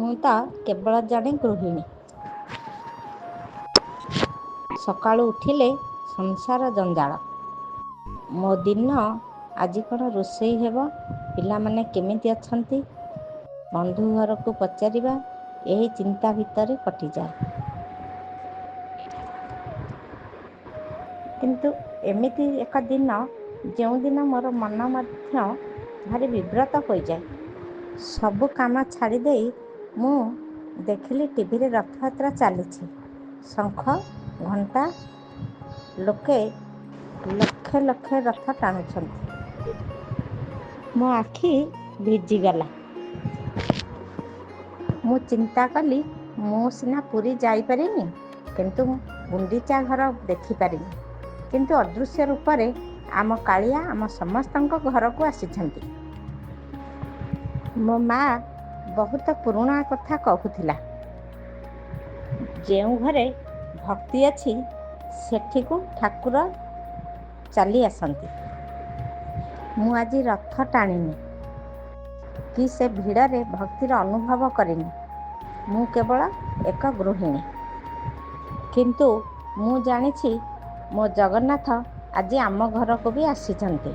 ମୁଁ ତ କେବଳ ଜଣେ ଗୃହିଣୀ। ସକାଳୁ ଉଠିଲେ ସଂସାର ଜଞ୍ଜାଳ। ମୋ ଦିନ ଆଜି କ'ଣ ରୋଷେଇ ହେବ, ପିଲାମାନେ କେମିତି ଅଛନ୍ତି, ବନ୍ଧୁ ଘରକୁ ପଚାରିବା, ଏହି ଚିନ୍ତା ଭିତରେ କଟିଯାଏ। କିନ୍ତୁ ଏମିତି ଏକ ଦିନ ଯେଉଁଦିନ ମୋର ମନ ମଧ୍ୟ ଭାରି ବିବ୍ରତ ହୋଇଯାଏ। ସବୁ କାମ ଛାଡ଼ିଦେଇ ମୁଁ ଦେଖିଲି ଟିଭିରେ ରଥଯାତ୍ରା ଚାଲିଛି। ଶଙ୍ଖ ଘଣ୍ଟା, ଲୋକେ ଲକ୍ଷ ଲକ୍ଷ ରଥ ଟାଣୁଛନ୍ତି। ମୋ ଆଖି ଭିଜିଗଲା। ମୁଁ ଚିନ୍ତା କଲି, ମୁଁ ସିନା ପୁରୀ ଯାଇପାରିନି, କିନ୍ତୁ ଗୁଣ୍ଡିଚା ଘର ଦେଖିପାରିନି। କିନ୍ତୁ ଅଦୃଶ୍ୟ ରୂପରେ ଆମ କାଳିଆ ଆମ ସମସ୍ତଙ୍କ ଘରକୁ ଆସିଛନ୍ତି। ମୋ ମା ବହୁତ ପୁରୁଣା କଥା କହୁଥିଲା। ଯେଉଁ ଘରେ ଭକ୍ତି ଅଛି ସେଠିକୁ ଠାକୁର ଚାଲି ଆସନ୍ତି। ମୁଁ ଆଜି ରଥ ଟାଣିନି କି ସେ ଭିଡ଼ରେ ଭକ୍ତିର ଅନୁଭବ କରିନି। ମୁଁ କେବଳ ଏକ ଗୃହିଣୀ। କିନ୍ତୁ ମୁଁ ଜାଣିଛି ମୋ ଜଗନ୍ନାଥ ଆଜି ଆମ ଘରକୁ ବି ଆସିଛନ୍ତି।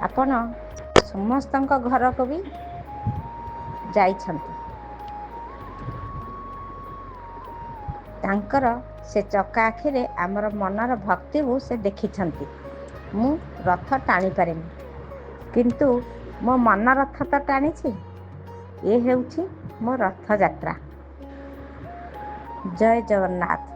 ଆପଣ ସମସ୍ତଙ୍କ ଘରକୁ ବି ଯାଇଛନ୍ତି। ତାଙ୍କର ସେ ଚକା ଆଖିରେ ଆମର ମନର ଭକ୍ତିକୁ ସେ ଦେଖିଛନ୍ତି। ମୁଁ ରଥ ଟାଣିପାରିନି, କିନ୍ତୁ ମୋ ମନ ରଥ ତ ଟାଣିଛି। ଏ ହେଉଛି ମୋ ରଥଯାତ୍ରା। ଜୟ ଜଗନ୍ନାଥ।